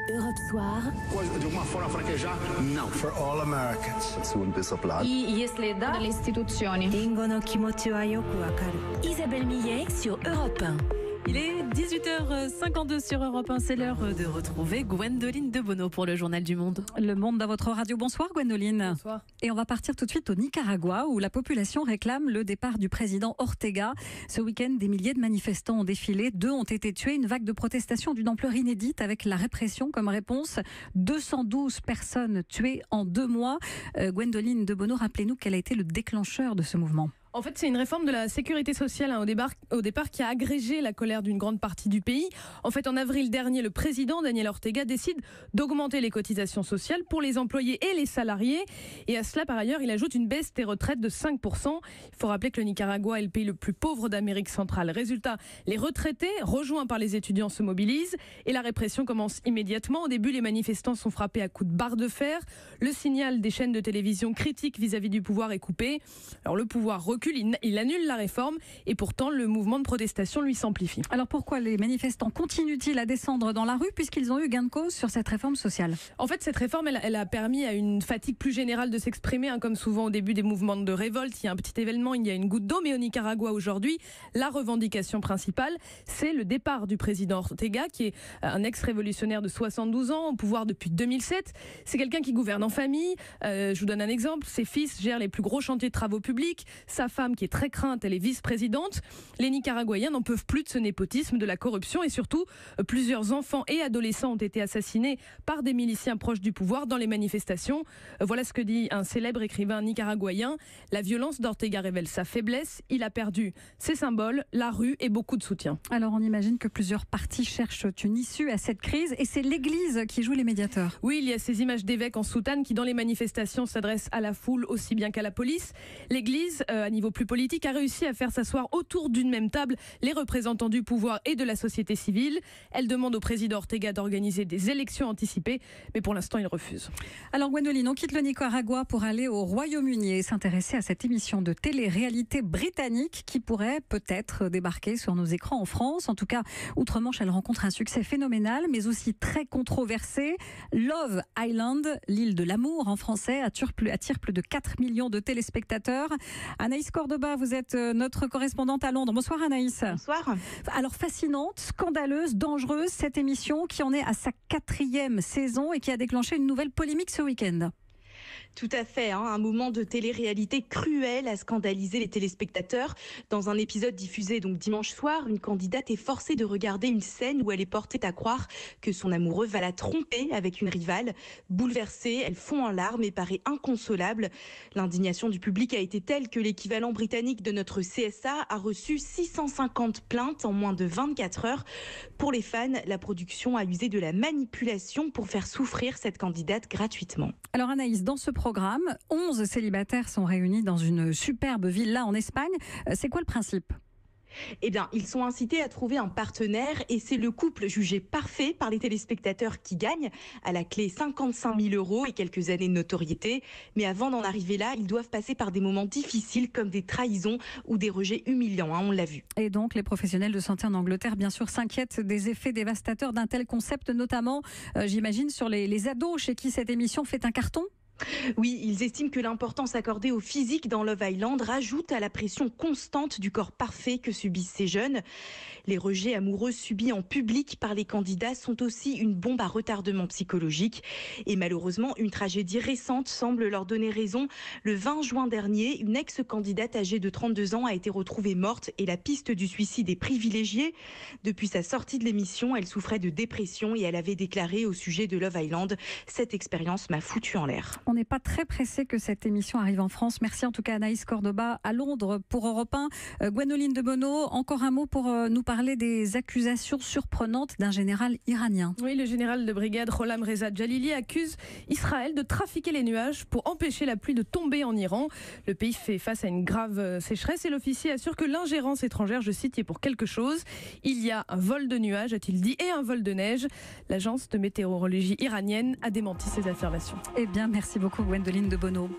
Europe Soir. De uma forma fraquejada? Não. For all Americans. Если да, dalle istituzioni. Isabelle Millet sur Europe 1. Il est 18h52 sur Europe 1, c'est l'heure de retrouver Gwendoline Debono pour le Journal du Monde. Le Monde dans votre radio. Bonsoir Gwendoline. Bonsoir. Et on va partir tout de suite au Nicaragua où la population réclame le départ du président Ortega. Ce week-end, des milliers de manifestants ont défilé. 2 ont été tués. Une vague de protestation d'une ampleur inédite avec la répression comme réponse. 212 personnes tuées en 2 mois. Gwendoline Debono, rappelez-nous quel a été le déclencheur de ce mouvement. En fait, c'est une réforme de la sécurité sociale au départ qui a agrégé la colère d'une grande partie du pays. En fait, en avril dernier, le président Daniel Ortega décide d'augmenter les cotisations sociales pour les employés et les salariés. Et à cela, par ailleurs, il ajoute une baisse des retraites de 5%. Il faut rappeler que le Nicaragua est le pays le plus pauvre d'Amérique centrale. Résultat, les retraités, rejoints par les étudiants, se mobilisent et la répression commence immédiatement. Au début, les manifestants sont frappés à coups de barre de fer. Le signal des chaînes de télévision critiques vis-à-vis du pouvoir est coupé. Alors le pouvoir recule, il annule la réforme et pourtant le mouvement de protestation lui s'amplifie. Alors pourquoi les manifestants continuent-ils à descendre dans la rue puisqu'ils ont eu gain de cause sur cette réforme sociale? En fait, cette réforme, elle a permis à une fatigue plus générale de s'exprimer, comme souvent au début des mouvements de révolte. Il y a un petit événement, il y a une goutte d'eau, mais au Nicaragua aujourd'hui, la revendication principale, c'est le départ du président Ortega, qui est un ex-révolutionnaire de 72 ans, au pouvoir depuis 2007. C'est quelqu'un qui gouverne en famille. Je vous donne un exemple. Ses fils gèrent les plus gros chantiers de travaux publics. Sa femme, qui est très crainte, elle est vice-présidente. Les Nicaraguayens n'en peuvent plus de ce népotisme, de la corruption et surtout, plusieurs enfants et adolescents ont été assassinés par des miliciens proches du pouvoir dans les manifestations. Voilà ce que dit un célèbre écrivain nicaraguayen. La violence d'Ortega révèle sa faiblesse. Il a perdu ses symboles, la rue et beaucoup de soutien. Alors on imagine que plusieurs partis cherchent une issue à cette crise et c'est l'Église qui joue les médiateurs. Oui, il y a ces images d'évêques en soutane qui dans les manifestations s'adressent à la foule aussi bien qu'à la police. L'Église, à niveau plus politique, a réussi à faire s'asseoir autour d'une même table les représentants du pouvoir et de la société civile. Elle demande au président Ortega d'organiser des élections anticipées, mais pour l'instant il refuse. Alors Gwendoline, on quitte le Nicaragua pour aller au Royaume-Uni et s'intéresser à cette émission de télé-réalité britannique qui pourrait peut-être débarquer sur nos écrans en France. En tout cas, outre-Manche, elle rencontre un succès phénoménal, mais aussi très controversé. Love Island, l'île de l'amour en français, attire plus de 4 millions de téléspectateurs. Anaïs Cordoba, vous êtes notre correspondante à Londres. Bonsoir Anaïs. Bonsoir. Alors fascinante, scandaleuse, dangereuse, cette émission qui en est à sa 4e saison et qui a déclenché une nouvelle polémique ce week-end. Tout à fait, un moment de télé-réalité cruel a scandalisé les téléspectateurs. Dans un épisode diffusé donc dimanche soir, une candidate est forcée de regarder une scène où elle est portée à croire que son amoureux va la tromper avec une rivale. Bouleversée, elle fond en larmes et paraît inconsolable. L'indignation du public a été telle que l'équivalent britannique de notre CSA a reçu 650 plaintes en moins de 24 heures. Pour les fans, la production a usé de la manipulation pour faire souffrir cette candidate gratuitement. Alors Anaïs, dans ce programme, 11 célibataires sont réunis dans une superbe villa en Espagne. C'est quoi le principe ? Eh bien, ils sont incités à trouver un partenaire et c'est le couple jugé parfait par les téléspectateurs qui gagne. À la clé 55 000 € et quelques années de notoriété. Mais avant d'en arriver là, ils doivent passer par des moments difficiles comme des trahisons ou des rejets humiliants, on l'a vu. Et donc, les professionnels de santé en Angleterre, bien sûr, s'inquiètent des effets dévastateurs d'un tel concept, notamment, j'imagine, sur les ados chez qui cette émission fait un carton ? Oui, ils estiment que l'importance accordée au physique dans Love Island rajoute à la pression constante du corps parfait que subissent ces jeunes. Les rejets amoureux subis en public par les candidats sont aussi une bombe à retardement psychologique. Et malheureusement, une tragédie récente semble leur donner raison. Le 20 juin dernier, une ex-candidate âgée de 32 ans a été retrouvée morte et la piste du suicide est privilégiée. Depuis sa sortie de l'émission, elle souffrait de dépression et elle avait déclaré au sujet de Love Island « Cette expérience m'a foutu en l'air ». On n'est pas très pressé que cette émission arrive en France. Merci en tout cas Anaïs Cordoba à Londres pour Europe 1. Gwendoline Debono, encore un mot pour nous parler des accusations surprenantes d'un général iranien. Oui, le général de brigade Gholam Reza Jalili accuse Israël de trafiquer les nuages pour empêcher la pluie de tomber en Iran. Le pays fait face à une grave sécheresse et l'officier assure que l'ingérence étrangère, je cite, y est pour quelque chose. Il y a un vol de nuages, a-t-il dit, et un vol de neige. L'agence de météorologie iranienne a démenti ces affirmations. Eh bien, merci beaucoup Gwendoline Debono.